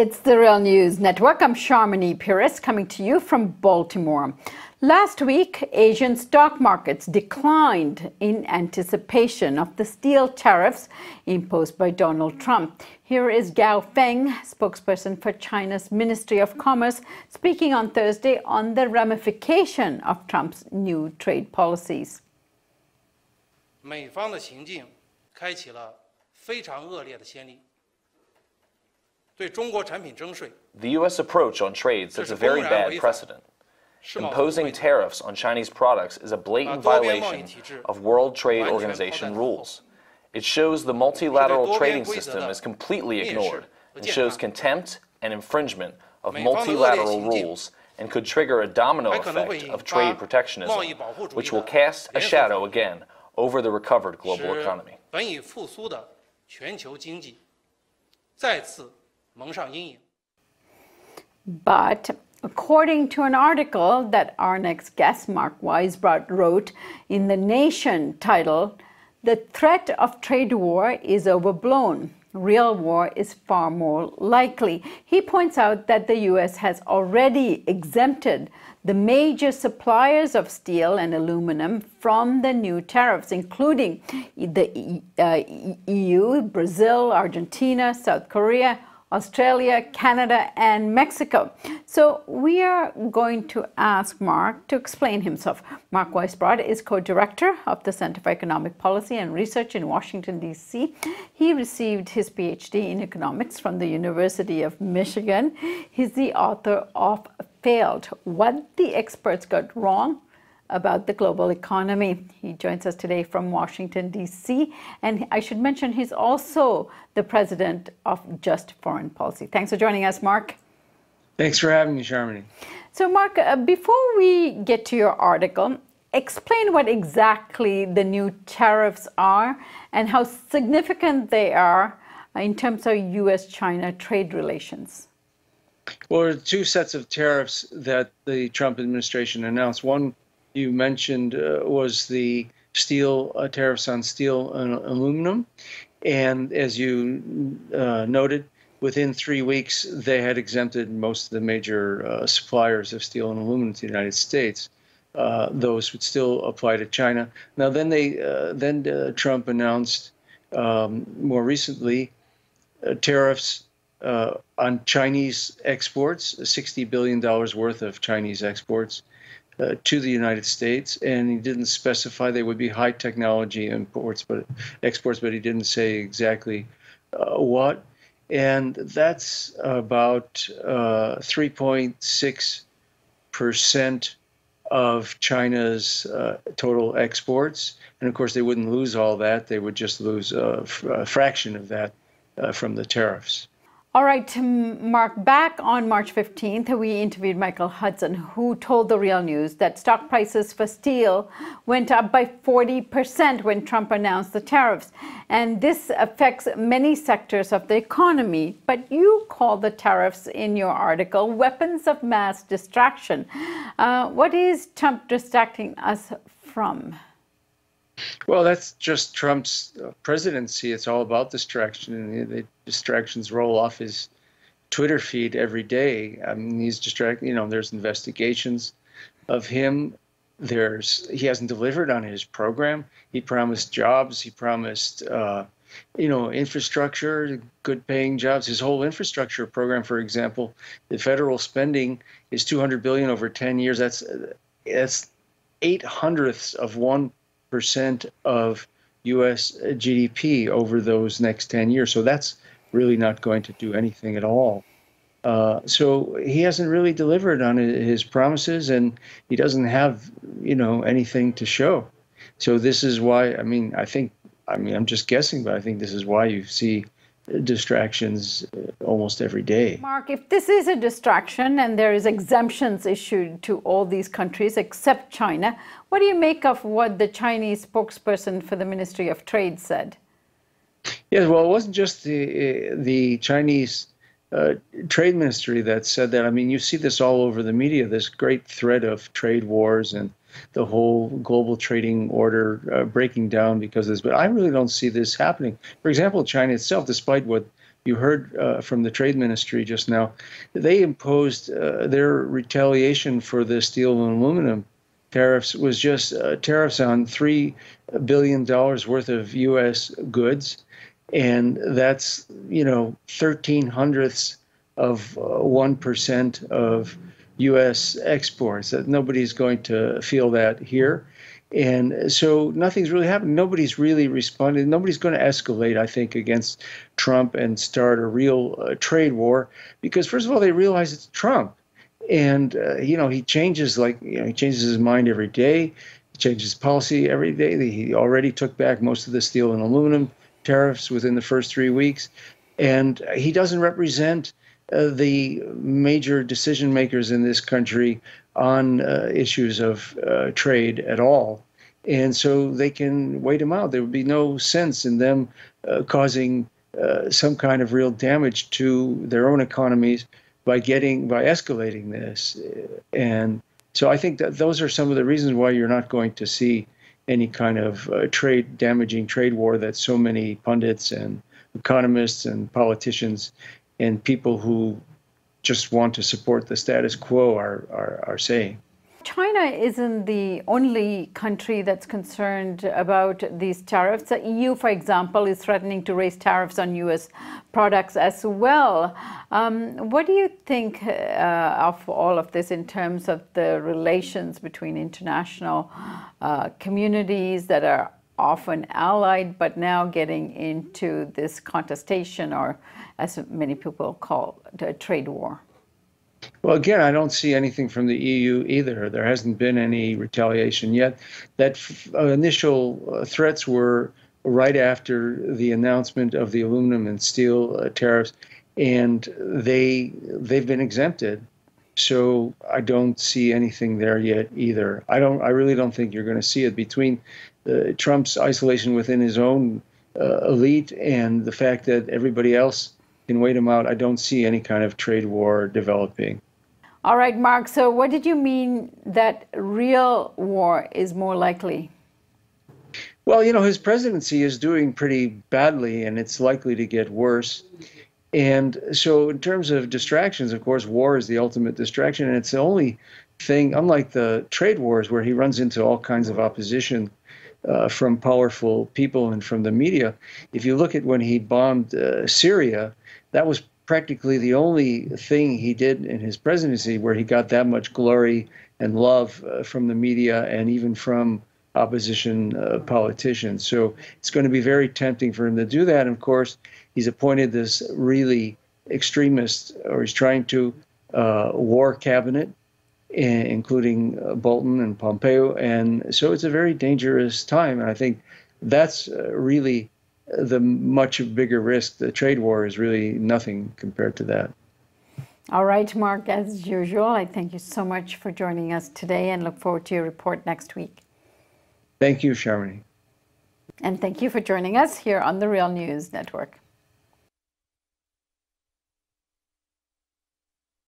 It's the Real News Network. I'm Sharmini Pires coming to you from Baltimore. Last week, Asian stock markets declined in anticipation of the steel tariffs imposed by Donald Trump. Here is Gao Feng, spokesperson for China's Ministry of Commerce, speaking on Thursday on the ramification of Trump's new trade policies. 美方的行径开启了非常恶劣的先例。 The U.S. approach on trade sets a very bad precedent. Imposing tariffs on Chinese products is a blatant violation of World Trade Organization rules. It shows the multilateral trading system is completely ignored and shows contempt and infringement of multilateral rules and could trigger a domino effect of trade protectionism, which will cast a shadow again over the recovered global economy. But according to an article that our next guest, Mark Weisbrot, wrote in The Nation titled, "The threat of trade war is overblown. Real war is far more likely." He points out that the U.S. has already exempted the major suppliers of steel and aluminum from the new tariffs, including the EU, Brazil, Argentina, South Korea, Australia, Canada, and Mexico. So we are going to ask Mark to explain himself. Mark Weisbrot is co-director of the Center for Economic Policy and Research in Washington, D.C. He received his PhD in economics from the University of Michigan. He's the author of Failed: What the Experts Got Wrong about the Global Economy. He joins us today from Washington, D.C. And I should mention he's also the president of Just Foreign Policy. Thanks for joining us, Mark. Thanks for having me, Sharmini. So, Mark, before we get to your article, explain what exactly the new tariffs are and how significant they are in terms of U.S.-China trade relations. Well, there are two sets of tariffs that the Trump administration announced. One you mentioned was the steel tariffs on steel and aluminum. And as you noted, within 3 weeks, they had exempted most of the major suppliers of steel and aluminum to the United States. Those would still apply to China. Now, then Trump announced more recently tariffs on Chinese exports, $60 billion worth of Chinese exports to the United States, and he didn't specify they would be high technology exports, but he didn't say exactly what. And that's about 3.6% of China's total exports. And of course, they wouldn't lose all that. They would just lose a fraction of that from the tariffs. All right, Mark, back on March 15th, we interviewed Michael Hudson, who told The Real News that stock prices for steel went up by 40% when Trump announced the tariffs. And this affects many sectors of the economy. But you call the tariffs in your article weapons of mass distraction. What is Trump distracting us from? Well, that's just Trump's presidency. It's all about distraction. The distractions roll off his Twitter feed every day. I mean, he's distracted. You know, there's investigations of him. He hasn't delivered on his program. He promised jobs. He promised, infrastructure, good-paying jobs. His whole infrastructure program, for example, the federal spending is $200 billion over 10 years. That's 0.08 of 1% of U.S. GDP over those next 10 years. So that's really not going to do anything at all. So he hasn't really delivered on his promises, and he doesn't have, anything to show. So this is why, I'm just guessing, but I think this is why you see distractions almost every day. Mark, if this is a distraction and there is exemptions issued to all these countries except China, what do you make of what the Chinese spokesperson for the Ministry of Trade said? Yes, well, it wasn't just the Chinese trade ministry that said that. I mean, you see this all over the media, this great threat of trade wars and the whole global trading order breaking down because of this. But I really don't see this happening. For example, China itself, despite what you heard from the Trade Ministry just now, they imposed their retaliation for the steel and aluminum tariffs was just tariffs on $3 billion worth of U.S. goods. And that's, 13/100ths of 1% of U.S. exports. That nobody's going to feel that here. And so nothing's really happened. Nobody's really responded. Nobody's going to escalate, I think, against Trump and start a real trade war because, first of all, they realize it's Trump. And, he changes he changes his mind every day. He changes his policy every day. He already took back most of the steel and aluminum tariffs within the first 3 weeks. And he doesn't represent the major decision makers in this country on issues of trade at all. And so they can wait him out. There would be no sense in them causing some kind of real damage to their own economies by escalating this. And so I think that those are some of the reasons why you're not going to see any kind of damaging trade war that so many pundits and economists and politicians and people who just want to support the status quo are saying. China isn't the only country that's concerned about these tariffs. The EU, for example, is threatening to raise tariffs on U.S. products as well. What do you think of all of this in terms of the relations between international communities that are often allied, but now getting into this contestation, or as many people call it, a trade war? Well, again, I don't see anything from the EU either. There hasn't been any retaliation yet. That initial threats were right after the announcement of the aluminum and steel tariffs, and they've been exempted. So I don't see anything there yet either. I really don't think you're going to see it between Trump's isolation within his own elite and the fact that everybody else can wait him out. I don't see any kind of trade war developing. All right, Mark. So what did you mean that real war is more likely? Well, his presidency is doing pretty badly, and it's likely to get worse. And so in terms of distractions, of course, war is the ultimate distraction. And it's the only thing, unlike the trade wars where he runs into all kinds of opposition from powerful people and from the media. If you look at when he bombed Syria, that was practically the only thing he did in his presidency where he got that much glory and love from the media and even from opposition politicians. So it's going to be very tempting for him to do that. And of course, he's appointed this really extremist, or he's trying to, war cabinet, including Bolton and Pompeo. And so it's a very dangerous time. And I think that's really the much bigger risk. The trade war is really nothing compared to that. All right, Mark, as usual, I thank you so much for joining us today and look forward to your report next week. Thank you, Sharmini. And thank you for joining us here on the Real News Network.